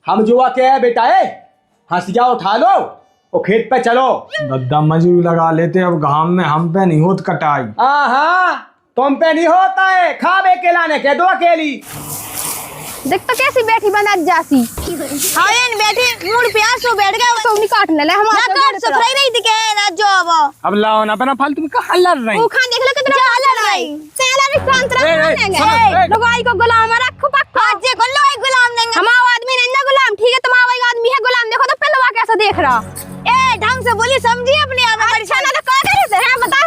हम जुआ के है बेटा है, हंसिया उठा लो और खेत पे चलो। दद्दा मजूरी लगा लेते, अब घाम में हम पे नहीं होत कटाई। हाँ तुम पे नहीं होता है, खा बे केलाने के दो अकेली। देख तो कैसी बैठी बना जासी। हाँ ये बैठी मुड़ पे आसो बैठ गया तो नहीं काटने ले हम ना काट सफराई नहीं दिखे ना जो अब लाओ ना अपना फालतू में कहाँ लड़ रही। वो खान देख लो कितना हल्ला नहीं सेला नहीं शांत लोग आई को गुलाम रखो पक्का आज को लो एक गुलाम देंगे। हम आदमी नहीं ना गुलाम, ठीक है तुम आवाज आदमी है गुलाम। देखो तो पहलवा कैसा देख रहा। ए ढंग से बोली समझी अपने आप में। अच्छा ना तो का करे से है बता।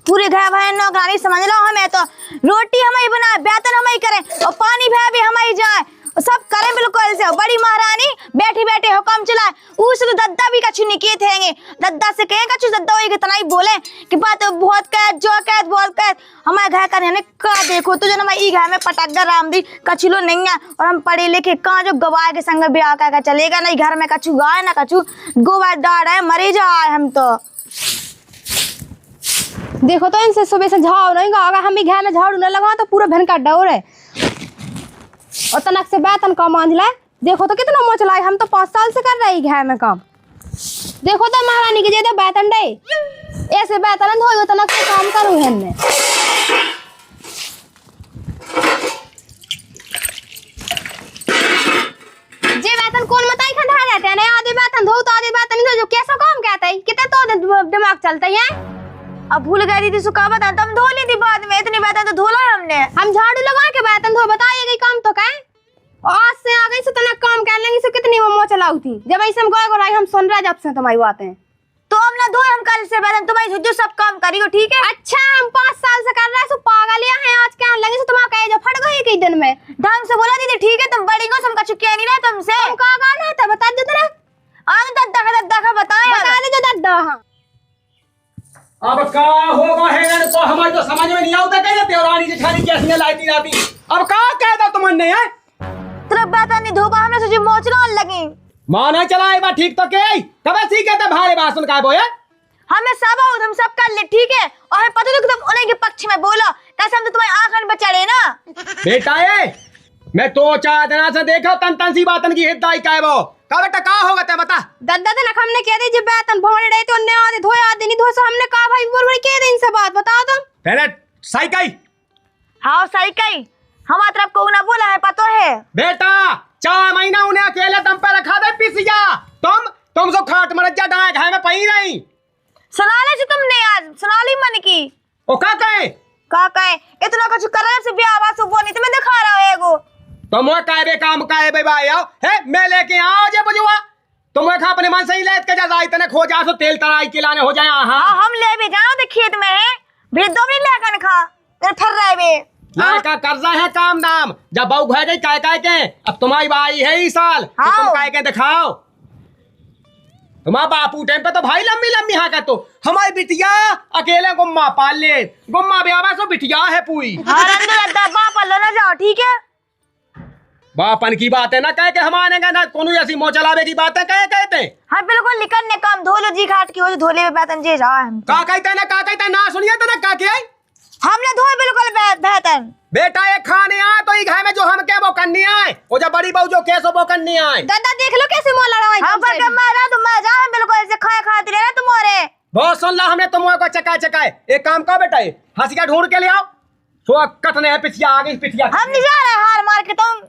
पूरे घर भाई नौकरानी समझ लो। हमें तो रोटी हमारी बनाए, वेतन हमारी करें और पानी भे भी हमारी जाए, सब करें बिल्कुल से। बड़ी महारानी बैठी बैठे हुक्म चलाए। उस तो दद्दा भी कछु नहीं किए थे। दद्दा से कहे कछु दद्दा होगी इतना ही बोले कि बात बहुत कैद जो कैद बहुत कैद हमारे घर का का देखो तो जो हमारे घर में पटक रामदी कछुलो नहीं है। और हम पढ़े लिखे कहाँ जो गवाए के संग ब्याह का चलेगा नहीं। घर में कछु गाय ना कछु गोवा डाढ़ है, मरे जाए हम तो। देखो तो इनसे सुबह से झाड़ नहीं गा, हम भी घर में झाड़ू न लगा तो पूरा भन का डोर है। और तनक से वेतन का मान ले। देखो तो कितना मोच लाए, हम तो 5 साल से कर रही घर में काम। देखो तो महारानी के जे वेतन दे, ऐसे वेतन धोई तनक से काम करूँ हमने। जे वेतन कौन बताई खंडा रहते हैं ना, आधे वेतन धो तो आधे वेतन नहीं धो। जो कैसा काम कहता है कितने तो दिमाग चलता है। अब भूल गई दीदी सुखा बता तुम धो ली थी बाद में। इतनी वेतन तो धोला है हमने। हम झाड़ू लगा के वेतन धो बताइए गई काम तो क्या। आज से आ गई से तना काम कर लेंगे से कितनी वो मोच चलाऊ थी। जब ऐसे हम गोए गोराई हम सुन रहे जब से तुम्हारी बातें तो हम ना धोए, हम कल से वेतन तुम्हारी जो सब काम करियो ठीक है। अच्छा हम 5 साल से कर रहे हैं सो पागल है। आज क्या लगे से तुम्हारा कहे जो फट गई कई दिन में। ढंग से बोला दीदी ठीक है तुम बड़ी हो, हम कछु कह नहीं रहे तुमसे। तुम का गाना था बता दो जरा। आन दद्दा का बताएं बता दे जो दद्दा। हां अब का होगा है तो हमारे तो समझ में नहीं आता कैसे देवरानी जेठानी कैसे लाती जाती। अब का कह दो तुमने है तेरा वेतन नहीं धोबा हमने सोची मोचना लगी। मां नहीं चलाए बा ठीक तो के कब सीखे थे भारे भाषण का बोए। हमें सब हम सब कर ले ठीक है। और हमें पता तो तुम उन्हीं के पक्ष में बोलो कैसे हम तो तुम्हारी आंखन पे चढ़े ना। बेटा ये मैं तो 4 दिन से देखा तन तन सी बातन की हिदाई का है वो का बेटा का होगा ते बता। दद्दा तो नख हमने कह दी जब वेतन भोने रहे तो ने आधे धोए आधे नहीं धोए। सो हमने कहा भाई बोल कह दे इनसे बात बताओ तुम पहले साइकिल। हाँ सही कही हमारी तरफ को ना बोला है पता है। बेटा 4 महीना उन्हें अकेले दम पे रखा दे पिसिया। तुम सो खाट मर जा डाय घर में पई नहीं। सुना ले जी तुमने आज सुना ली मन की। ओ का कहे इतना कुछ कर रहे से ब्याह आवाज वो नहीं तुम्हें दिखा रहा है एगो। तुम काहे काम काहे भाई आओ है मैं लेके आओ जे बुझवा। तुम खा अपने मन से ही लेत के जा जाई तने खो जा सो तेल तराई के लाने हो जाए। हां हम ले भी जाओ तो खेत में है भी दो भी लेकर खा फिर रहे बे का कर्जा है काम नाम। जब बहू घर गई काय के अब तुम्हारी बाई है इस साल तो तुम काय के दिखाओ। तुम्हारा बापू टाइम पे तो भाई लंबी लंबी हाँ का तो हमारी बिटिया अकेले गुम्मा पाल ले। गुम्मा ब्याह सो बिटिया है पूरी। बाप लो ना जाओ ठीक है। बापन की बात है ना कह के हमारे ना कोनो ऐसी मोचलावे की बात है कहते। हाँ बिल्कुल निकलने काम धोलो जी घाट की हो धोले में वेतन जे जा हम का कहते ना सुनिए तो ना का के हमने धोए बिल्कुल बेहतर। बेटा ये खाने आए तो ये घर में जो हम क्या वो करनी आए वो जब बड़ी बहू जो कैसो वो करनी आए। दादा देख लो कैसे मोला रहा है। हम पर मारा तुम जा हम बिल्कुल ऐसे खाए खाते रहे तुम्हारे। बहुत सुन ला हमने तुम को चकाए एक काम का बेटा हंसिया ढूंढ के ले आओ। सो कटने है पिछिया आगे पिछिया हम नहीं जा रहे हार मार के तुम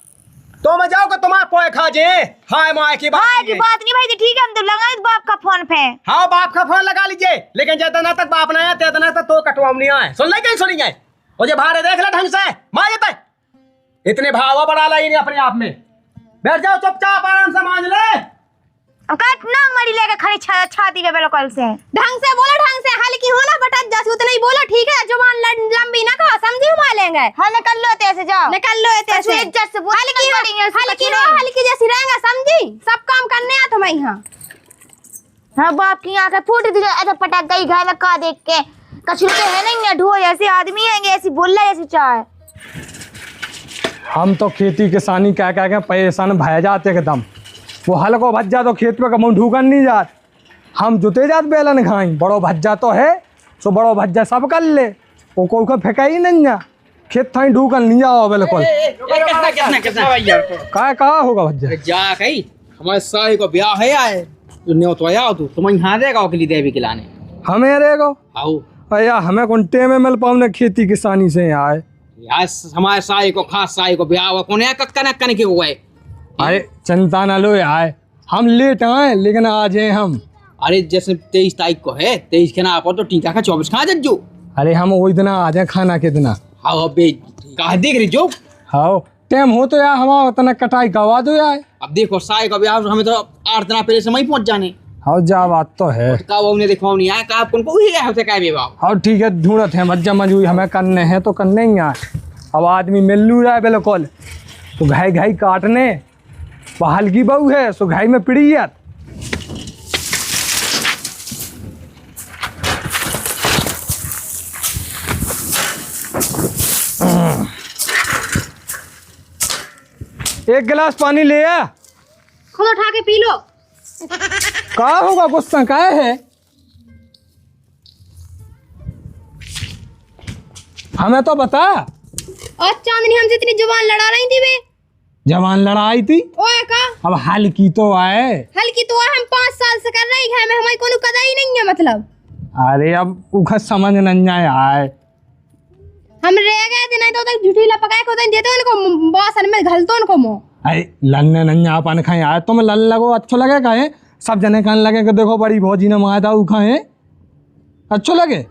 जाओ कि तुम्हारा पोए खा जे। हाय माय की बात नहीं भाई ठीक है हम तो लगाए बाप का फोन पे। हाँ बाप का फोन लगा लीजिए लेकिन जितना तक बाप ना आया तेतना तक तो कटवाम नहीं आए। सुन ले कहीं सुनिए और ये भारे देख ले ढंग से मार जेते इतने भावा बढ़ा ला इन्हें अपने आप में। बैठ जाओ चुपचाप आराम से मान ले। अब काट नांग मड़ी लेके खड़ी छाती पे बिल्कुल से ढंग से बोलो ढंग से हल्की हो ना बटा जैसे उतना ही बोलो ठीक है। जुबान लंबी ना कहो समझी हुआ लेंगे। हाँ निकल लो ऐसे जाओ निकल लो ऐसे इज्जत से हल्की जैसी रहेंगे समझी। सब काम करने आ तुम्हें यहाँ। हाँ बाप की आंखें फूट दी ऐसा पटक गई घर में का देख के कछु तो है नहीं ढो ऐसे आदमी है ऐसी बोल रहा ऐसी चाय। हम तो खेती किसानी कह के परेशान भय जाते एकदम। वो हल को भज्जा तो खेत में कमो ढूकन नहीं जात। हम जुते जात बेलन खाई बड़ो भज्जा तो है सो बड़ो भज्जा सब कर ले वो कोई का फेंका ही नहीं जा खेत थाई ढूकल नहीं जाओ बिल्कुल कहा होगा भज्जा जा कहीं हमारे साले को ब्याह है आए जो न्यो तो आया तू तुम यहाँ देगा के लिए देवी के लाने हमें रहेगा आओ अया हमें कौन टेम में मिल पाऊँ खेती किसानी से आए यार हमारे साले को खास साले को ब्याह हुआ कौन है कनक के हुआ है अरे चिंता न लो आए हम लेट आए लेकिन आज हैं हम अरे जैसे 23 तारीख को है 23 के ना तो टीका का 24 खा जज्जो अरे हम वही दिन आ जाए खाना के दिन हाँ बे कहा देख रही जो हाँ टाइम हो तो यार हमारा उतना कटाई करवा दो यार अब देखो साले का ब्याह हमें तो 8 दिन पहले समय पहुंच जाने हाँ जा बात तो है का वो ने देखो नहीं आया का आपको ही है होते का बेवा हाँ ठीक है ढूंढत है मज्जा मजूरी हमें करने हैं तो करने ही आए अब आदमी मिल्लू रहा है बिल्कुल तो घाई घाई काटने वो हल्की बहू है सो घाई में पिड़ियत एक गिलास पानी ले आ खुद उठा के पी लो। का होगा गुस्सा काहे है हमें तो बता और चांदनी हमसे इतनी जुबान लड़ा रही थी वे जवान लड़ाई थी ओए का अब हल्की तो आए हल्की तो हम 5 साल से कर रही है में हमारी कोनो कदा ही नहीं है मतलब अरे अब उखा समझ नहीं आए हम रह गए थे नहीं तो तक झूठी लपकाए को देते उनको बासन में घलतो उनको मो अरे लन्ने नन्या अपन खाए आए तुम लल लगो अच्छा लगे खाए सब जने कहने लगे कि देखो बड़ी भौजी ने माया था वो खाए अच्छो लगे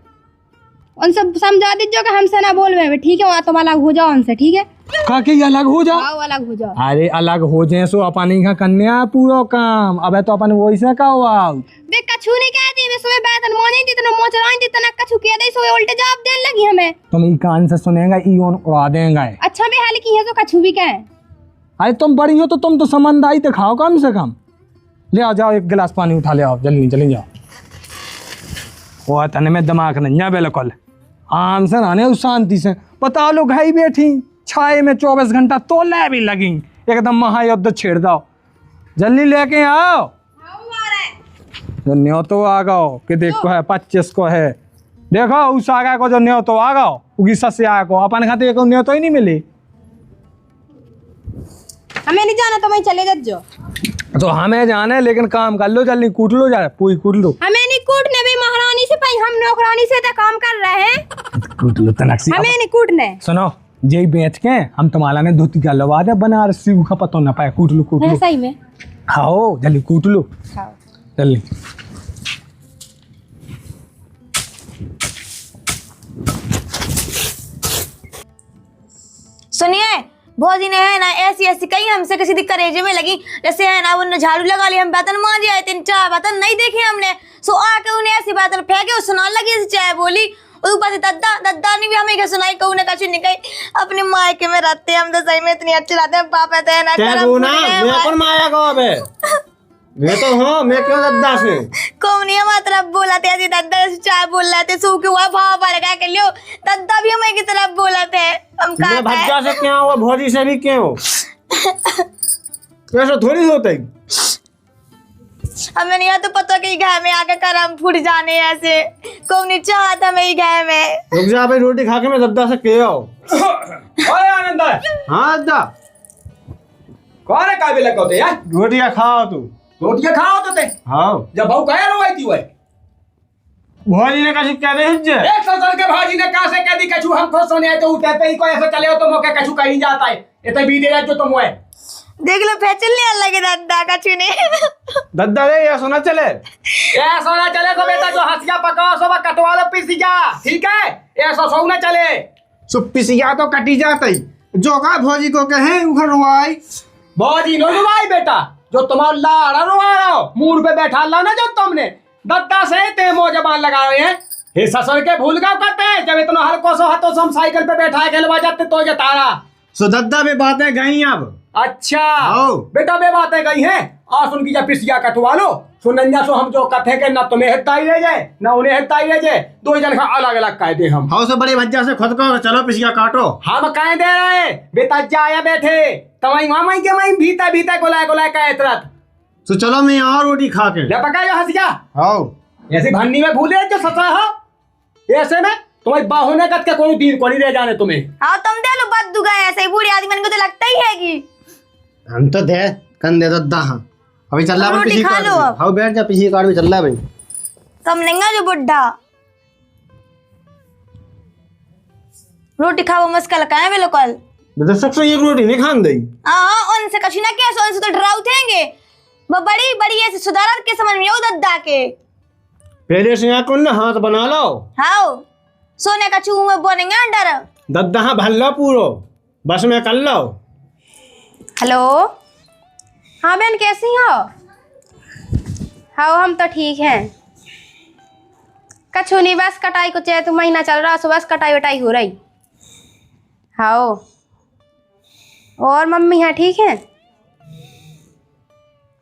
उन सब समझा दीजिए कि हमसे ना बोल में ठीक है वहाँ तुम अलग हो जाओ उनसे ठीक है का के अलग हो जाओ आओ अलग हो जाओ अरे अलग हो जाए सो अपन ही करने आ पूरा काम अब तो अपन वही से का हुआ वे कछु नहीं कहती वे सुबह बैठन मोने दी तना मोच राई दी तना कछु कह दे सुबह उल्टे जवाब देने लगी हमें तुम ई कान से सुनेगा ई ओन उड़ा देंगे अच्छा भी हाल की है तो कछु भी कहे अरे तुम बड़ी हो तो तुम तो समझदारी तो खाओ कम से कम ले आओ जाओ एक गिलास पानी उठा ले आओ जल्दी जल्दी जाओ वो तने में दिमाग नहीं है बिल्कुल आम से नाने उस शांति से पता लो घाई बैठी छाए में 24 घंटा तो ले भी लगी एकदम महायुद्ध छेड़ दो जल्दी लेके आओ जो न्यो तो आ गओ कि देखो है 25 को है देखो उस आगा को जो न्यो तो आ गओ उगी सस आगा को अपन खाते को न्यो तो ही नहीं मिली हमें नहीं जाना तो वहीं चले जाओ तो हमें जाने लेकिन काम कर लो जल्दी कूट लो जा पूरी कूट लो हमें नहीं कूटने भाई महारानी से भाई हम नौकरानी से तो काम कर रहे हैं कूट लो तनक हमें नहीं कूटने सुनो यही बेच के हम तुम्हारा ने धोती का लवा दे बनारसी का पता ना पाए कूट लो है सही में खाओ जल्दी कूट लो खाओ जल्दी सुनिए भौजी ने है ना ऐसी ऐसी कही हमसे किसी करेजे में लगी जैसे है ना उन्होंने झाड़ू लगा लिया हम बर्तन मांजे आए 3-4 बर्तन नहीं देखे हमने सो आके उन्हें ऐसी बर्तन फेंके सुनाने लगी ऐसी चाय बोली और ऊपर से दद्दा ने भी हमें क्या सुनाई कहू ने कछु नहीं कही अपने मायके में रहते हम तो सही में इतनी अच्छी रहते हैं पापा तो है ना मैं माया को अबे मैं तो हाँ मैं क्यों दद्दा से कौन नहीं हमारी तरफ बोला थे ऐसी दद्दा ऐसी चाय बोल रहे थे सू के हुआ भाव पड़ गया कर लियो दद्दा भी हमें की तरफ बोला थे हम कहा मैं भज्जा से क्या हुआ भौजी से भी क्यों ऐसा थोड़ी होता है हमें नहीं तो पता कि घर में आके करम फूट जाने ऐसे कौन नहीं चाहता मैं ही घर में रुक जा भाई रोटी खा के मैं दद्दा से के आओ अरे आनंद हाँ दद्दा कौन है काबिल लगते यार रोटियां खाओ तू रोटियां खाओ तो ते हाँ जब बहु कहे रोई थी वह भौजी ने कहा क्या दे हिज्जे 100 साल के भाजी ने कहा से कह दी कछु हम खुद सोने तो उठे पे ही कोई ऐसा चले हो तो मौके कछु कहीं जाता है ये तो भी दे जो तुम है देख लो फैचल नहीं लगे दादा का चुने दद्दा रे ये सोना चले ये सोना चले तो बेटा जो हंसिया पकाओ सब कटवा लो पिसिया ठीक है ये सो ना चले सुपिसिया तो कटी जाता ही जो का भौजी को कहे उखर रुआई भौजी नो रुवाई बेटा जो तुम्हारा लाड़ा रुआ रहा हो मूड पे बैठा ला ना जो तुमने दद्दा से ते मो जबान लगा रहे हैं हे ससुर के भूल गाँव करते हैं जब इतना हल्को सो हाथों से हम साइकिल पे बैठा के लवा जाते तो जतारा सो दद्दा में बातें गई अब अच्छा आओ। बेटा बे बातें गई हैं आ सुन की जब पिसिया कटवा लो सुनंजा सो हम जो कथे के ना तुम्हें हिस्सा ही रह जाए ना उन्हें हिस्सा ही रह जाए दो जन का अलग अलग कायदे हम हाउ से बड़े भज्जा से खुद को चलो पिसिया काटो हम कहे दे रहे बेटा जाया बैठे तवाई मामा के माई भीता भीता गोलाय गोलाय का एतरत तो चलो मैं और रोटी खा के ले पका जो हंसिया आओ ऐसे भन्नी में भूले जो सचा हो ऐसे में तुम्हारी बाहों कट के कोई तीर कोनी रह जाने तुम्हें। हाँ तुम दे लो बद दुगा ऐसे ही बूढ़े आदमी को तो लगता ही है कि हम तो दे कंधे तो दहा अभी चल रहा है रोटी पिछली खा कार लो में। अब। हाँ बैठ जा पिछली कार में चल रहा है भाई। तुम नहीं जो बुढ़ा रोटी खाओ मुश्किल का है बिल्कुल। बेटा सबसे एक रोटी नहीं खान दई। हाँ उनसे कछु ना कैसे उनसे तो डराव थेंगे वो बड़ी बड़ी ऐसे सुधारत के समझ में दद्दा के पहले से यहाँ कौन ना हाथ बना लो। हाँ सोने का चूह में बोलेंगे डर। दद्दा हाँ भल लो पूरो बस में कर लो। हेलो, हाँ बहन कैसी हो? हाँ हम तो ठीक हैं। कछु नहीं, बस कटाई को चाहे तो महीना चल रहा, सो बस कटाई वटाई हो रही। हाँ और मम्मी यहाँ ठीक है?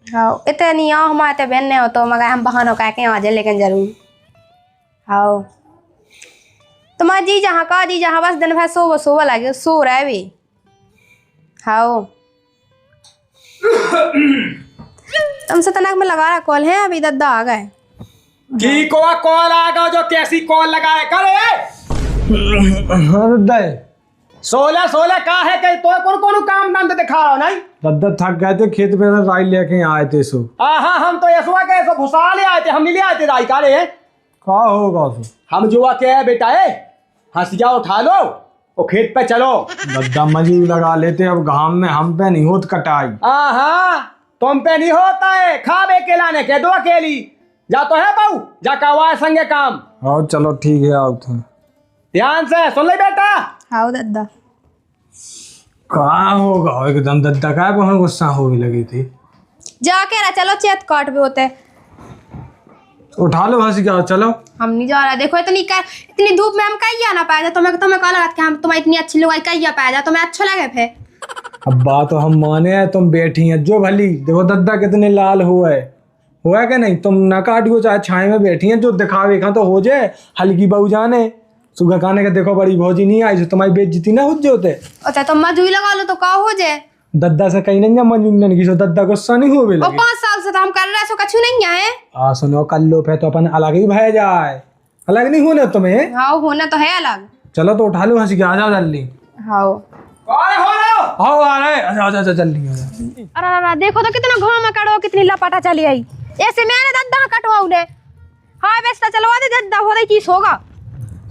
हाँ इतनी आओ हमारे तो बहन नहीं हो तो मगर हम बहानों कह के आ जाए लेकिन जरूर। हाँ तुम्हारा जी जहाँ का जी जहाँ बस दिन भर सो लगे सो रहा है भी। हाँ तुमसे तनक में लगा रहा कॉल है, अभी दद्दा आ गए। की को कॉल आ गया जो कैसी कॉल लगाए करे। हाँ दद्दा 16 का है कि तो कौन कौन काम धंधे दिखा रहा हो नहीं। दद्दा थक गए थे खेत पे से राई लेके आए थे सो। हाँ हम तो यसुआ के ऐसा घुसा ले आए थे, हम नहीं ले आए थे राई काले। का होगा सो? हम जुआ के है बेटा है, हंसिया उठा लो और खेत पे चलो। दद्दा मजूर लगा लेते, अब घाम में हम पे नहीं होत कटाई। हाँ तुम पे नहीं होता है, खावे के लाने के दो अकेली जा तो है बहू जा कवा संगे काम। हाँ चलो ठीक है आओ थे। ध्यान से सुन ले बेटा। हाँ दद्दा का होगा एकदम दद्दा का बहुत गुस्सा होने लगी थी। जाके रहा चलो चेत काट भी होते। उठा लो हंसी का चलो। हम नहीं जा रहा, देखो इतनी धूप में हम कहीं ना पाए, तुम्हें कहा लगा कि हम तुम्हें इतनी अच्छी लोग कहीं पाया जाए, तुम्हें अच्छा लगे फिर। अब बात तो हम माने हैं, तुम बैठी हैं जो भली देखो दद्दा कितने लाल हुआ कि नहीं। तुम ना काटियो चाहे छाए में बैठी हैं, जो दिखावे खा तो हो जाए हल्की बहू जाने सुबह खाने का देखो बड़ी भौजी नहीं आई, तुम्हारी बेइज्जती ना हो जोते। अच्छा तो मजूरी लगा लो तो का हो जाए। दद्दा से कहीं नहीं मंजूर की सो दद्दा गुस्सा नहीं हो और लगे। 5 साल से तो हम कर रहे सो कछु नहीं है। आ सुनो कल लो पे तो अपन अलग ही भय जाए, अलग नहीं होने तुम्हें। हाँ होना तो है अलग। चलो तो उठा लो हंसी के, आ जाओ जल्दी। हाँ आओ आ रहे, आजा जल्दी आजा। अरे देखो तो कितना घाम कड़ो, कितनी लपाटा चली आई। ऐसे मैंने दद्दा कटवाऊ ने। हाँ बेस्ता चलवा दे, दद्दा हो रही चीज होगा।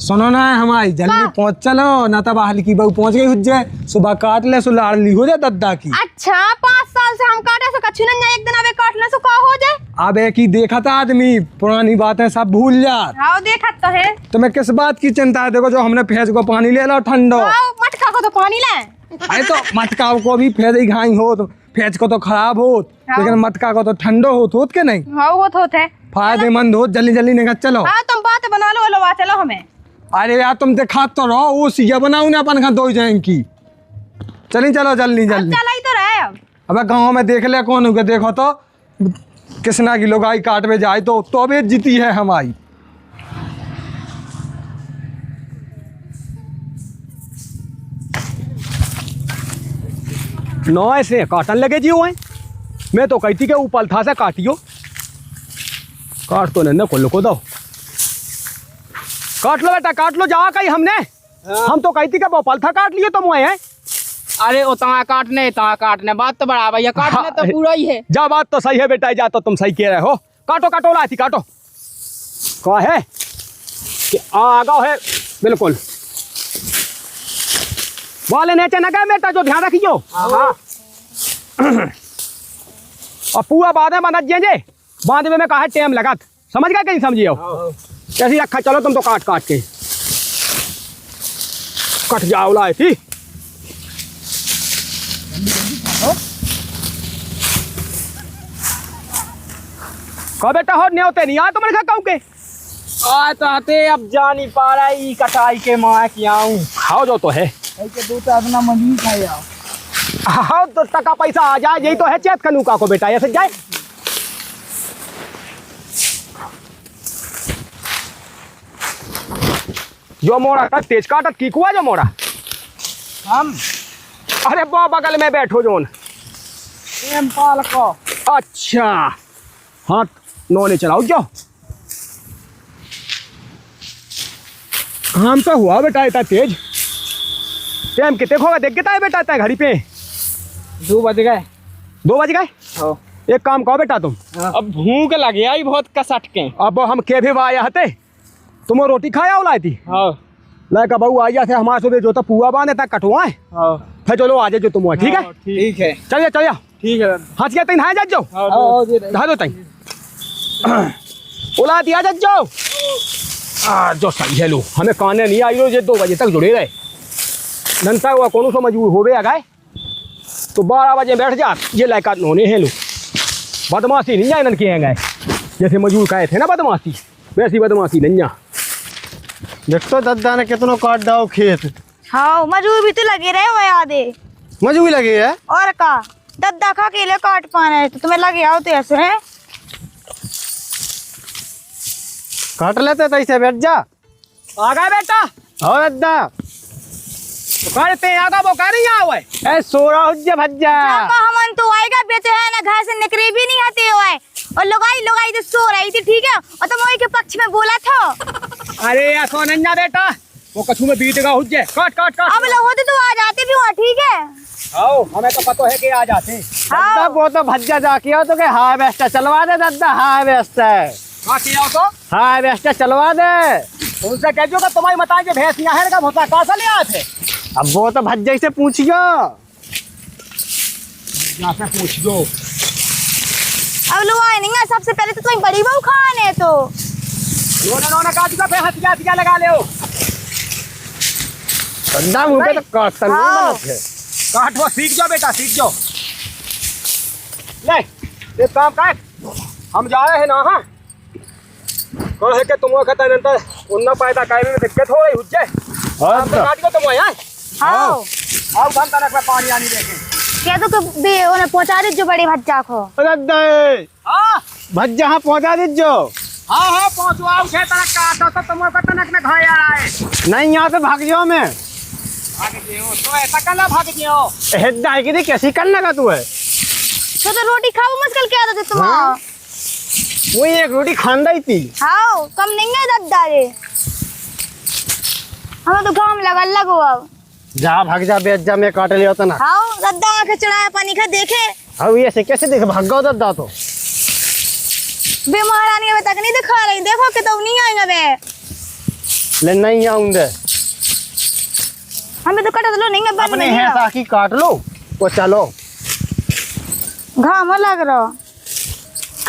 सुनो ना हमारी जल्दी पहुंच चलो ना तब हल्की बहू पहुंच गई हुज्जे सुबह काट ले सो लाड़ली हो जाए दद्दा की। अच्छा 5 साल से हम काटे सो कछु नहीं, एक दिन अबे काट ले सो का हो जाए। अब एक ही देखा था आदमी, पुरानी बातें सब भूल जा। हाँ देखा तो है। तुम्हें किस बात की चिंता है? देखो जो हमने फेस को पानी ले लो ठंडो। हाँ मटका को तो पानी ले। अरे तो मटका को भी फेस ही घाई हो, फेस को तो खराब हो लेकिन मटका को तो ठंडो हो के नहीं। हाँ वो तो है फायदेमंद हो, जल्दी निकल चलो। हाँ तुम बात बना लो लो चलो हमें। अरे यार तुम देखा तो रहो वो सिया बनाऊ ना अपन खा दो जाएंगी। चली चलो जल्दी चला ही तो रहे अब। अबे गाँव में देख ले कौन होगा, देखो तो किसना की लोग आई काट में जाए तो बेइज्जती है हमारी। नौ ऐसे काटन लगे जी हुए, मैं तो कहती के ऊपर था से काटियो। काट तो नहीं खोल को दो, काट लो बेटा काट लो, जा कहीं हमने हम तो कहती के वो पलथा काट लिए तुम है। अरे ओ ता काटने बात तो बड़ा भैया, काटने तो पूरा ही है। जा बात तो सही है बेटा, जा तो तुम सही कह रहे हो। काटो लाती काटो क्या है कि आगा है बिल्कुल वाले नीचे न गए बेटा, जो ध्यान रखियो। और पूरा बाद में बना जे बाद में कहा टाइम लगा, समझ गए कहीं समझियो कैसी रखा। चलो तुम तो काट के कट जाओ लाए थी। कह बेटा हो न्योते नहीं आए तुम्हारे घर कहूँ के आ तो आते अब जा नहीं पा रहा है कटाई के माँ क्या हूँ। खाओ जो तो है अपना मजदूर खाए आओ। हाँ तो टका पैसा आ जाए, यही तो है चेत खनूका को बेटा, ऐसे जाए। जो मोड़ा का तेज काटत की कुआ जो मोड़ा हम अरे वो बगल में बैठो जोन। एम पाल को अच्छा हाँ नौने चलाओ जो काम तो हुआ बेटा इतना तेज। टाइम कितने होगा देख के बेटा इतना घड़ी पे 2 बज गए। 2 बज गए। हाँ। एक काम कहो बेटा तुम, अब भूख लगे आई बहुत कसट के। अब हम के भी आया हते, तुम रोटी खाया हो लाई थी हाँ लाइक बहू आया थे हमारे सुबह जो तो पुआ बांधे तक कटवाए हाँ फिर चलो आ जाओ तुम, ठीक है ठीक है चलिए चलिए ठीक है। हाँ क्या तीन हाँ जाओ धा दो तीन उला दिया जाओ जो सही है लो हमें काने नहीं आई रोज 2 बजे तक जुड़े रहे जनता हुआ कौन सो मजबूर हो गया गए तो 12 बजे बैठ जा ये लायकात होने हैं लो बदमाशी नहीं जाए किए गए जैसे मजबूर कहे थे ना बदमाशी वैसी बदमाशी नहीं। देख तो दद्दा ने कितनों काट दाओ खेत। हाँ मजूर भी तो लगे रहे हो यादे मजबूरी लगी है। और का दद्दा खा के ले काट पाना है तो तुम्हें लगे आओ तो ऐसे है। काट लेते तो ऐसे बैठ जा। आ गए बेटा हो दद्दा तो करते आगा वो कह रही हुआ है ए सोरा हुज्जे भज्जा। जाका हमन तो आएगा बेचे है ना घर से निकले भी नहीं आते हो आए और लोगाई तो सो रही थी ठीक है और तुम वही के पक्ष में बोला था। अरे ऐसा नन्ना बेटा वो कछू में बीत गया हुज्जे काट काट काट अब लोग होते तो आ जाते भी वहाँ ठीक है। आओ हमें तो पता है कि आ जाते दद्दा वो तो भज्जा जाके हो तो के हाय बेस्टा चलवा दे दद्दा हाय बेस्टा हाँ किया तो हाय बेस्टा चलवा दे। उनसे कह दो कि तुम्हारी बताएं कि भैंसियां हैं का भोसा कहाँ ले आए थे। अब वो तो भज्जा से पूछियो यहाँ से पूछ दो अब लोग आए नहीं सबसे पहले तो तुम्हें बड़ी बहू खाने तो लोने काट का फिर हथिया लगा ले दद्दा मुँह पे तो काटता नहीं हाँ। बनत है। काट वो सीख जाओ बेटा सीख जाओ। ले एक काम कर हम जा रहे हैं ना हाँ कह है कि तुम कहता नंतर उन्ना पैदा कायमे में दिक्कत हो रही हुज्जे हाँ तो काट को तुम आए हाँ आओ हम तनक में पानी आनी लेके कह दो कि बे उन्हें पहुंचा दे जो बड़ी भज्जा को। दद्दा हाँ भज्जा हाँ पहुँचा दीजो। हाँ हाँ पहुँचो आओ छे तनक का आता तो तुम को तनक में खाया आए नहीं यहाँ पे भाग जाओ मैं भाग जियो तो ऐसा कला भाग जियो हेड्डा है कि नहीं कैसी करने लगा तू है। तो रोटी खाओ मुश्किल क्या था तुम। हाँ। वो एक रोटी खांदा ही थी। हाँ कम नहीं है दद्दा रे हमें तो काम लगा लगो अब। जा भाग जा बेच जा मैं काट लिया था ना। हाँ दद्दा आंखें चढ़ाया पानी खा देखे अब ये से कैसे देख भाग गया दद्दा तो बे महारानी अभी तक नहीं दिखा रही देखो कि तो नहीं आएगा बे ले नहीं आऊंगे हमें तो कटा लो नहीं है बन अपने नहीं है रहा। ताकि काट लो वो चलो घाम लग रहा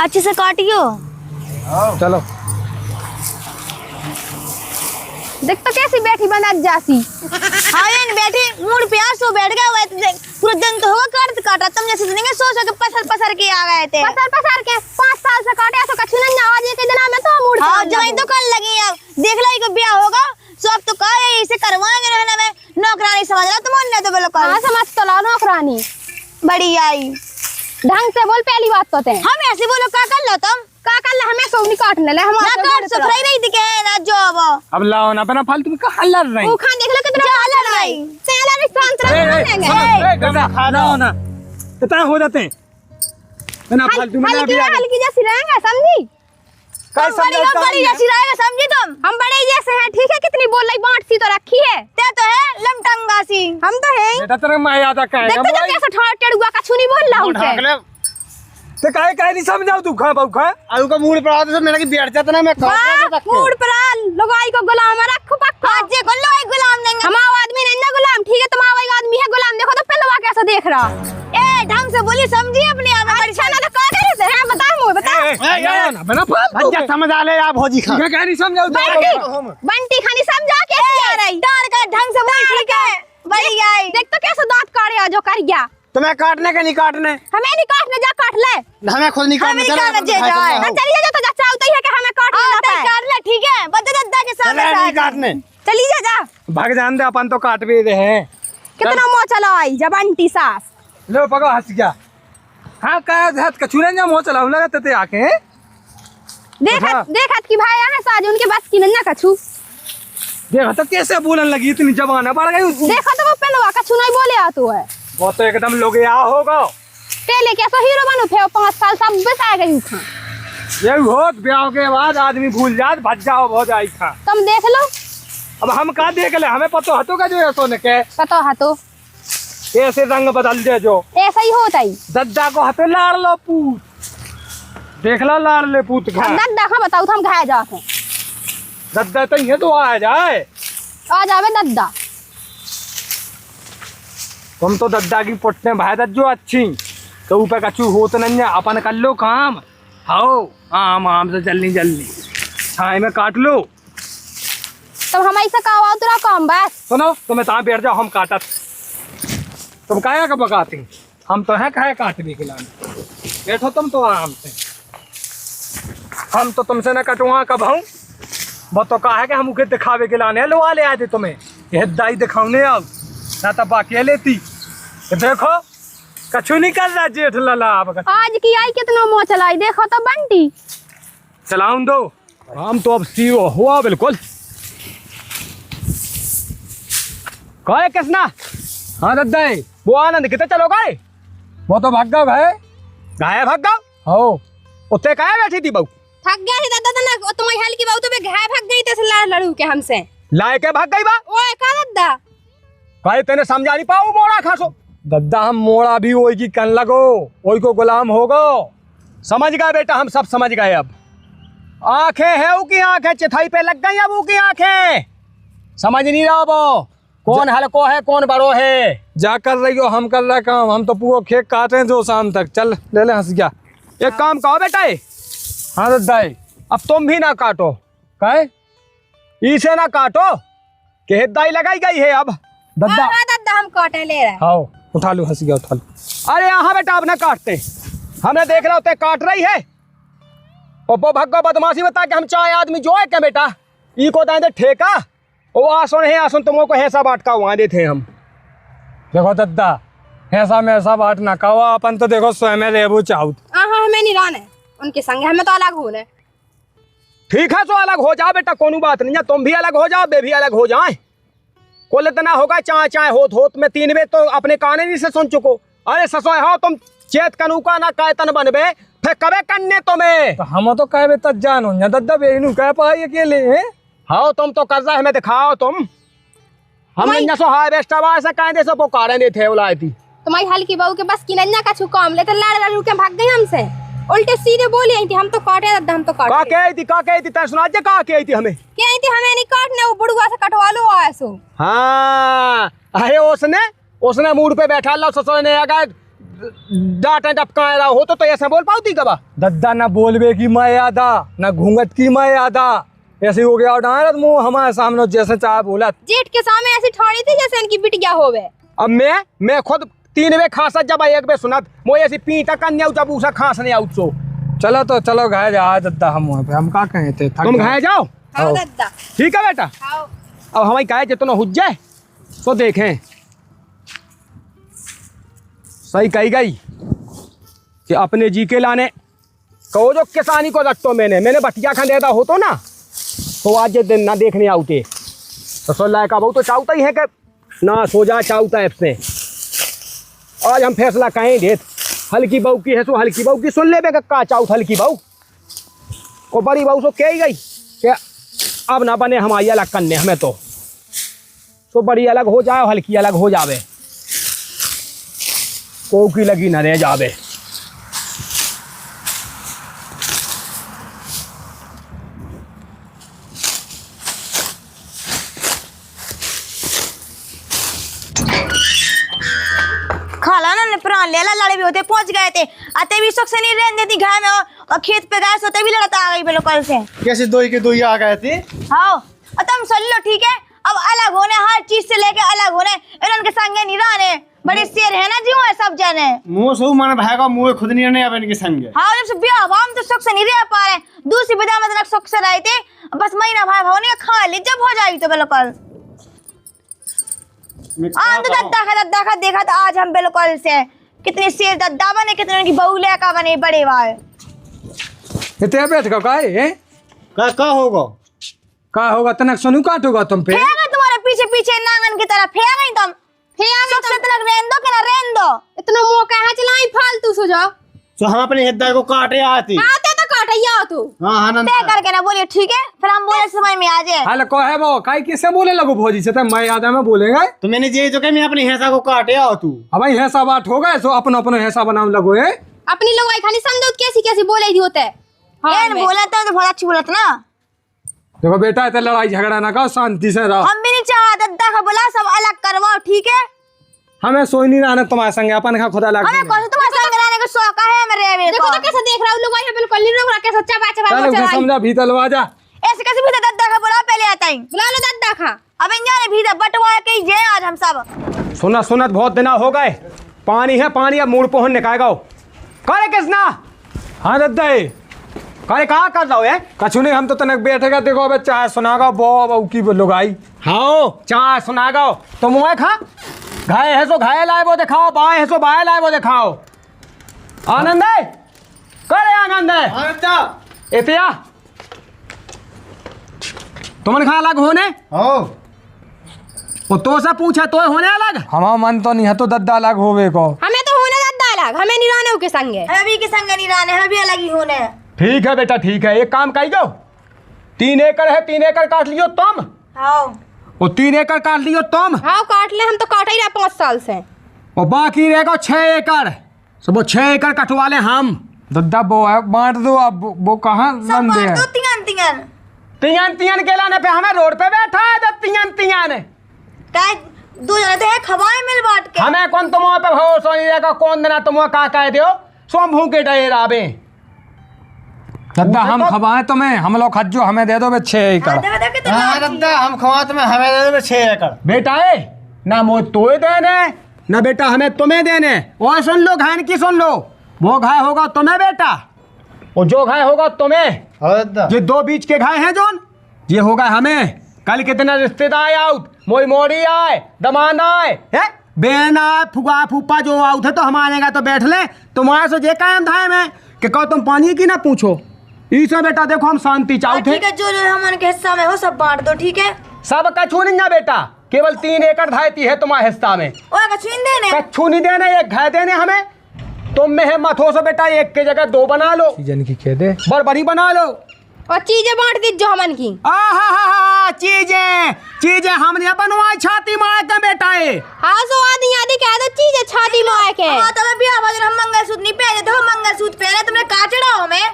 अच्छे से काटियो। चलो देख तो कैसी बैठी बना जासी। हाँ ये बैठी मूड पे आसो बैठ गया हुआ है, तो देख, पूरा दिन तो होगा काटा तुम जैसे तो नहीं सोचो कि पसर के आ गए थे। पसर के 5 साल से काटे ऐसा कछु नहीं आज के दिन में तो मूड हाँ जवाई तो कर लगी अब देख लो को ब्याह होगा सब तो कहे इसे करवाएंगे रहना में नौकरानी समझ लो तुम तो बिल्कुल। हाँ समझ तो लो नौकरानी बड़ी आई ढंग से बोल पहली बात तो ते हम ऐसे बोलो क्या कर लो तुम का कर ले हमें सोनी काटने ले हम ना काट सफाई नहीं दिखे ना जो अब लाओ ना अपना फालतू का हल्ला रही वो खान देख लो कितना चल रही सेला भी शांत रहेंगे लाओ ना कितना हो जाते हैं ना फालतू में ना भी हल्की जैसी रहेंगे समझी तुम बड़ी जैसी रहेगा समझी तुम हम बड़े जैसे हैं ठीक है कितनी बोल रही बांट सी तो रखी है ते तो है लमटंगा सी हम तो हैं बेटा तेरे मैं याद आ देख तो जब कैसे ठोड़ टेड़ुआ का छुनी बोल रहा हूं से ते काहे नहीं समझाओ तू खा बाऊ खा आलू का मूड पड़ा तो मेरा की बैठ जाता ना मैं मूड पर लगाई को गुलाम रख पक्का आज को लो एक गुलाम देंगे हम आदमी नहीं ना गुलाम ठीक है तुम आदमी है गुलाम देखो तो पहलवा कैसा देख रहा ए ढंग से बोली समझी अपने आप में अच्छा ना तो का करे से है बता मुझे बता ना बना भज्जा समझ आ ले आप भौजी खा काहे नहीं समझाओ बंटी खानी समझा कैसे आ रही डाल का ढंग से बोल ठीक है बड़ी आई देख तो कैसे दांत काढ़े जो कर गया तुम्हें काटने का नहीं काटने हमें नहीं काटने जा काट ले हमें खुद नहीं काटने ना चलिए जा तो जा चाहता ही है कि हमें काट लेना है काट ले ठीक है बता दद्दा के सामने नहीं काटने चली जा जा भाग जान दे अपन तो काट भी रहे हैं कितना मोह चलाई जब आंटी सास लो पको हंस गया हाँ का हाथ कछुरे ना मोह चलाऊ लगा ते आके देखत कि भाई यहाँ साज उनके बस की नन्ना कछु देखा तो कैसे बोलने लगी इतनी जबान है बढ़ गई देखा तो वो पेलवा कछु नहीं बोले आ तू है वो तो एकदम लोग आ होगा पहले कैसा हीरो बनो थे 5 साल सब बस आ गई था ये होत ब्याह के बाद आदमी भूल जात भज जाओ बहुत आई था तुम देख लो अब हम का देख ले, हमें पतो हतो का जो है सोने के पता है तो ऐसे रंग बदल दे जो ऐसा ही होता ही। दद्दा को हाथे लाड़ लो पूत, देख लो लाड़ ले पूत अब खा। दद्दा का बताओ तो हम घाय जाते हैं। दद्दा तो ये तो आ जाए, आ जावे दद्दा। तुम तो दद्दा की पुटने भाई दज्जो अच्छी तो ऊपर कछु हो तो नहीं है, अपन कर लो काम। आओ आम आम से जल्दी छाए में काट लो। तब हम ऐसा कहा तेरा काम बस। सुनो तुम्हें तहाँ बैठ जाओ, हम काटत तुम काया का पकाती, हम तो है कहे काटने के लाने। बैठो तुम तो आराम से, हम तो तुमसे न कटुआ कब हूँ। वो तो कहा है कि हम उके दिखावे के लाने लो ले आए थे तुम्हें, ये दाई दिखाने आओ ना तब बाकी लेती। देखो कछु नहीं कर रहा जेठ लला। आज की आई कितना मोह चलाई देखो तो बंटी। चलाऊं दो, हम तो अब सीओ हुआ बिल्कुल। कहे किसना? हाँ दद्दा वो आनंद कितने चलो गए? वो तो भाग गए भाई। गाय भाग गए हो उत्ते काहे बैठी थी बहू? थक गया थी दादा ना तुम्हारी हेल की बहू तो घाय भाग गई तो लड़ू के हमसे लाए के भाग गई बा। ओए का दद्दा कहे तेने समझा नहीं पाऊ मोड़ा खासो। दद्दा हम मोड़ा भी वही की कन लगो, वही को गुलाम हो गो। समझ गए बेटा, हम सब समझ गए। अब आंखें है ऊ की आंखें चिथाई पे लग गई, अब ऊ की आंखें समझ नहीं रहा वो कौन हल्को है कौन बड़ो है। जा कर रही हो, हम कर रहे काम, हम तो पूरा खेत काटे हैं जो शाम तक। चल ले ले हंस गया। एक काम कहो बेटा। हाँ दद्दा अब तुम भी ना काटो, कहे इसे ना काटो कि हिदाई लगाई गई है अब। दद्दा हां दद्दा हम काटे ले रहे। आओ उठा लो, हंस गया उठा लो। अरे यहाँ बेटा अब ना काटते, हमने देख रहा होते काट रही है। पप्पो भग्गो बदमाशी बता के हम चाय आदमी जो है क्या बेटा ई को दाए ठेका ओ आसुन है आसुन तुमको को ऐसा बाट का वहां देते हम। देखो दद्दा ऐसा में ऐसा बाट ना कहो, अपन तो देखो स्वयं रेबू चाहूत। हां हमें नहीं रहने उनके संग, हमें तो अलग होने। ठीक है तो अलग हो जाओ बेटा, कोनो बात नहीं है। तुम भी अलग हो जाओ, बे भी अलग हो जाए। कोल इतना होगा चाय चाय होत में 3 बजे तो अपने काने नहीं से सुन चुको। अरे ससोय हो तुम चेत कनू का ना कायतन बनबे फिर कबे कन्ने तुम्हें तो हम तो कहे तक जानो न दद्दा बेनू कह पाई अकेले हैं। हाँ तुम तो कर्जा हमें दिखाओ तुम, हम नन्या सो हाय बेस्टा से काहे दे सो पुकारे ने थे उलाई थी। तुम्हारी हल की बहू के बस की नन्या का छुकाम ले तो लड़ के भाग गई हमसे, उल्टे सीधे बोली आई थी हम तो काटे दद्दा हम तो काटे। का कही थी तै सुना जे का कही थी हमें? कही थी हमें नहीं काटने, वो बुढ़वा से कटवा लो ऐसो। हाँ अरे उसने मूड पे बैठा लो ससो ने अगर डांटे टपकाए रहा हो तो ऐसा बोल पाती कबा? दद्दा ना बोलबे की मैं यादा ना घूंघट की मैं यादा, ऐसे हो गया डांट मुंह हमारे सामने जैसे चाह बोला। जेठ के सामने ऐसी ठाड़ी थी जैसे इनकी बिटिया होवे। अब मैं खुद 3 बे खासा जब एक बे सुनत मोए ऐसी पीटा कन्या जब उसा खास नहीं आउट सो। चलो तो चलो घाय जा दद्दा, हम वहां पे हम का कहे थे तुम घाय जाओ। हां दद्दा ठीक है बेटा। हां अब हमारी कहे जितना हुज जाए तो देखें सही कही गई कि अपने जी के लाने कहो जो किसानी को रखतो मैंने बटिया खंडेदा हो तो ना तो आज ये दिन ना देखने आउते तो सोल्ला का बहु तो चाहता ही है कि ना सो जा चाहता है से। आज हम फैसला कहें देत हल्की बहू की है सो हल्की बहू की सुन ले बे का चाहत हल्की बहू को बड़ी बहू सो कह ही गई कि अब ना बने हमारी अलग करने हमें तो बड़ी अलग हो जाए हल्की अलग हो जावे, को की लगी न रह जावे। खाला ना प्राण लेला लड़े भी होते पहुंच गए थे, अते भी सुख से नहीं रहने देती घर में और खेत पे गए सोते भी लड़ता आ गई बिल्कुल से। कैसे दो के दो आ गए थे? हाँ और तुम सुन लो ठीक है, अब अलग होने हर चीज से लेके अलग होने इनके संगे नहीं रहने, बड़े शेर है ना जीव है सब जने। मुंह से मन भागा मुंह खुद नहीं रहने अब इनके संगे। हाँ जब से ब्याह हुआ हम तो सुख से नहीं रह पा रहे, दूसरी विदा में सुख से रहे थे, बस महीना भाई भावने खा ली जब हो जाएगी तो बिल्कुल। तो दद्दा का देखा तो आज हम बिल्कुल से कितने शेर दद्दा बने, कितने उनकी बहू लेका बने बड़े वाले। इतने बैठ का का होगा तनक सुनू काटोगा तुम पे तुम्हारे पीछे पीछे नांगन की तरह फेंक गई तुम। सुख से तनक रहन दो कि ना रहन दो, इतना मुंह कहाँ चलाई फालतू सो जाओ। तो हम अपने हिद्दा को काटे आते तो काटे कटैया हो तू। हाँ तय करके ना बोलिए, ठीक है? फिर हम बोले समझ में आ जाए। हाल को है वो काई किससे बोले लगो भौजी से? तो मैं याद है मैं बोलेगा तो मैंने ये जो कहा मैं अपनी हैसा को काटे आओ तू। अब ऐसा बात हो गए सो अपना अपना ऐसा बनाम लगो है। अपनी लोग खानी समझो कैसी कैसी बोले दी होते। हाँ, यार बोला तो बहुत अच्छी बोला था ना। देखो बेटा इतना लड़ाई झगड़ा ना करो, शांति से रहो। हम भी नहीं चाह दद्दा का बोला सब अलग करवाओ, ठीक है? हमें सोई नहीं रहना तुम्हारे संग, अपन का खुदा लग हमें कौन सा तुम्हारे संग रहने का शौक है मेरे देखो तो कैसे देख रहा हूँ लोग भाई, बिल्कुल नहीं रोक रहा, कैसा चबा चबा चल समझा भीतर लवा जा। ऐसे कैसे भी दद्दा का बोला पहले आता ही। बुला लो दद्दा खा। अब इन जाने भी बटवा के जे आज हम सब। सुनत सुनत बहुत दिन हो गए। पानी है पानी, अब मूड पोहन निकालेगा। करे किसना? हाँ दद्दा करे कहाँ कर रहा है? कछु नहीं, हम तो तनक बैठेगा देखो अब चाय सुनागा बो की लुगाई। हाँ चाय सुनागा तो मुँह खा। घाय है सो घाय लाए वो दिखाओ, बाएं है सो बाएं लाए वो दिखाओ। आनंद है करे आनंद है एतिया तुमने खा अलग होने वो तो से पूछा तो होने अलग। हमारा मन तो नहीं है तो दद्दा अलग होवे को। हमें तो होने दद्दा अलग, हमें नहीं रहने के संगे। हम भी के संग नहीं रहने, हम भी अलग ही होने। ठीक है बेटा ठीक है, एक काम करियो 3 एकड़ है, 3 एकड़ काट लियो तुम। हाँ वो 3 एकड़ काट लियो तुम। हाँ काट ले, हम तो काट ही रहे 5 साल से। और बाकी रहेगा 6 एकड़, सब वो 6 एकड़ कटवा ले हम। दद्दा वो है बांट दो, अब वो कहाँ सब बंदे बात है। तो तिगन तिगन तियन तियन के लाने पे हमें रोड पे बैठा है तो तियन तियन काय दो जने तो है खवाए मिल बांट के। हमें कौन तुम पे भरोसा नहीं रहेगा, कौन देना तुम का कह दियो सोमभू के डरावे। दद्दा हम खवाए तुम्हें, हम लोग खज्जो हमें दे दो बे 6 एकड़। दे दे के तो हाँ दद्दा हम खवा तुम्हें, हमें दे दो 6 एकड़। बेटा है ना मो तोय देने ना बेटा हमें तुम्हें देने। और सुन लो घायन की सुन लो, वो घाय होगा तुम्हें बेटा, और जो घाय होगा तुम्हें। हाँ दद्दा ये 2 बीच के घाय हैं जोन, ये होगा हमें। कल कितने रिश्तेदार आउट, मोई मोड़ी आए, दमान आए, है बेन आए, फुगा फूफा जो आउट है तो हम आएगा तो बैठ ले। तुम्हारे से जे कायम धाय में कि कहो तुम पानी की ना पूछो। इसे बेटा देखो हम शांति चाहते ठीक है, जो जो हमन के हिस्सा में हो सब बांट दो, ठीक है? सब कछू नहीं ना बेटा, केवल 3 एकड़ धायती है तुम्हारे हिस्सा में। ओए कछुइन देने कछू नहीं देने, एक घाय देने हमें। तुम में है मत हो सो बेटा, एक के जगह 2 बना लो, जन की कह दे बड़ी बना लो। और चीजें बांट दी जो हमन की। चीजें हमने बनवाई छाती मार के बेटा है। हाँ सो आदि आदि कह दो चीजें छाती मार के। हां तब बियाह बाजन हम मंगलसूत्र नहीं पहने तो हम मंगलसूत्र पहने, तुमने का चढ़ाओ हमें?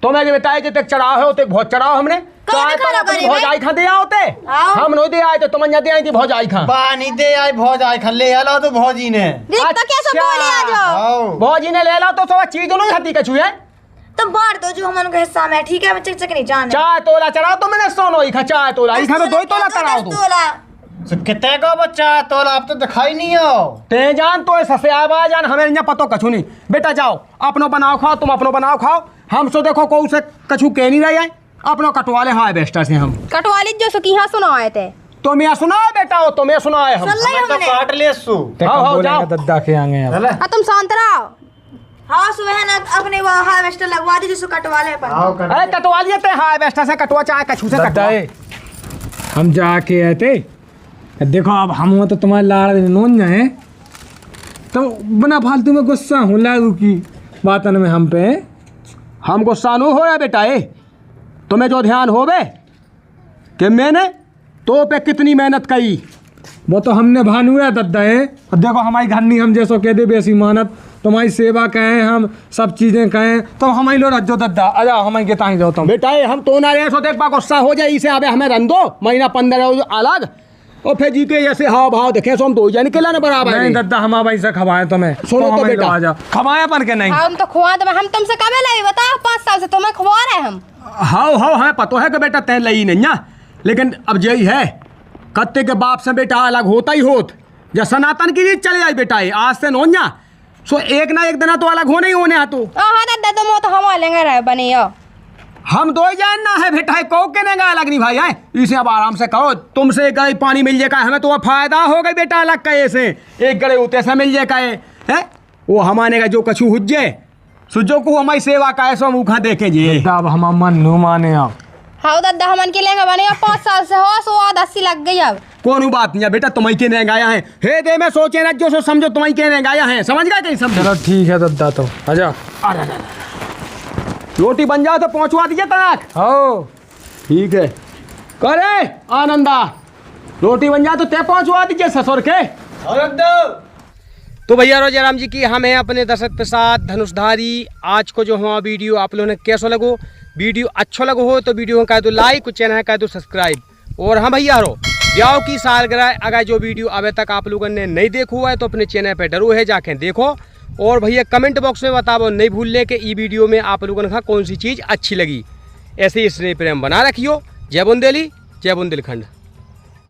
तुम्हें जो बेटा जब तक चढ़ाओ है उतने बहुत चढ़ाओ हमने। कौन खा रहा गरीब है? भौजाई खा दिया होते हाँ। हम नहीं दे आए तो तुम दे आई थी भौजाई खा। पानी दे आई भौज आई खल्ले आला तो भौजी ने। देख तो कैसे बोले आ जाओ। आओ भौजी ने ले ला तो सब चीज नहीं खाती कछू है। तुम बांट दो जो हमन के हिस्सा में, ठीक है? मैं चक चक नहीं जाने। 4 तोला चढ़ाओ तो मैंने सोनो ही खा 4 तोला ही खा तो 2 तोला चढ़ाओ तो। कितने का बच्चा तोला अब तो दिखाई नहीं हो। ते जान तो ससे आवा जान हमें यहाँ पतो कछू नहीं। बेटा जाओ अपनो बनाओ खाओ, तुम अपनो बनाओ खाओ। हम सो देखो को उसे कछू के नहीं रही है, अपनो कटवा ले। हाँ बेस्टा से हम कटवाली जो सो की हाँ सुना आए थे। तुम्हें सुनाओ बेटा, हो तुम्हें सुनाए हम। सुन ली हमें तो हमने। काट ले सु। हाँ, जाओ। दद्दा के आगे अब। हाँ तुम शांत रहो। हाँ सुबह ना अपने वो हार्वेस्टर लगवा दी जिसको कटवा ले अपन। आओ कर। अरे कटवा लिए थे हाँ बेस्टा से कटवा, चाहे कछू से दद्दा कटवा। हम जाके आए थे, देखो अब हम तो तुम्हारे लाड़ नोन जाए तो बना फालतू में गुस्सा हूँ लाड़ू की बातन में हम पे। हम गुस्सा नहीं हो रहा बेटा है, तुम्हें जो ध्यान होवे कि मैंने तो पे कितनी मेहनत करी। वो तो हमने भानु है दद्दा है। अब देखो हमारी घरनी हम जैसो कह दे बेसी मानत, तुम्हारी सेवा कहें, हम सब चीज़ें कहें तो हमारी लो रज्जो दद्दा आ जाओ हमारी के ताही जाओ तुम। बेटा है हम तो ना रहे सो देख पा गुस्सा हो जाए इसे आवे हमें रन दो महीना 15 रोज अलग और फिर जी के ऐसे हाव भाव देखे सो हम दो जन के लाने बराबर नहीं है। दद्दा हम भाई से खवाए तुम्हें सुनो तो हमारी लो बेटा। आ जाओ खवाए अपन के नहीं। हम तो खुआ दे, हम तुमसे कब लगे बताओ? 5 साल से तुम्हें खुआ रहे हम। हाव हाव है पतो है कि बेटा तय लई नहीं ना, लेकिन अब यही है कत्ते के बाप से बेटा अलग होता ही होत। जब सनातन की रीत चले आई बेटा है आज से नोन्या सो एक ना एक दिन तो अलग होने ही होने है। तो हाँ दादा तुम तो हम लेंगे रहे बनी हो। हम दो ही जान ना है बेटा है कहो के नहीं अलग नहीं भाई है। इसे अब आराम से कहो, तुमसे गए पानी मिल जाएगा हमें तो फायदा हो गई बेटा अलग कहे से एक गड़े उते से मिल जाएगा है वो हमारे का जो कछु हुज्जे सुजो को हमारी सेवा का ऐसा मुखा देखे जे। दद्दा अब हम मन नू माने आओ। हाँ दादा हमन के लेंगे बनी 5 साल से हो सो 80 लग गई अब। कोनो बात नहीं है बेटा, तुम्हें के नहीं गाया है हे दे में सोचे ना जो सो समझो तुम्हें के नहीं गाया है, समझ गए कहीं समझ। चलो ठीक है दद्दा तो आ जाओ। रोटी बन जाओ तो पहुंचवा दीजिए तक। हो ठीक है। करे आनंदा, रोटी बन जाए तो तय पहुंचवा दीजिए ससुर के। तो भैया रोजाराम जी की हम हैं अपने दर्शक के साथ धनुषधारी। आज को जो हमारा वीडियो आप लोगों ने कैसा लगो, वीडियो अच्छा लगो हो तो वीडियो कह दो लाइक, चैनल है कह दो सब्सक्राइब। और हाँ भैया रो ब्याह की सालगिरह अगर जो वीडियो अभी तक आप लोगों ने नहीं देखा हुआ है तो अपने चैनल पे डरो है जाके देखो। और भैया कमेंट बॉक्स में बताओ नहीं भूल ले कि ई वीडियो में आप लोगों ने कौन सी चीज़ अच्छी लगी। ऐसे ही स्नेह प्रेम बना रखियो। जय बुंदेली, जय बुंदेलखंड।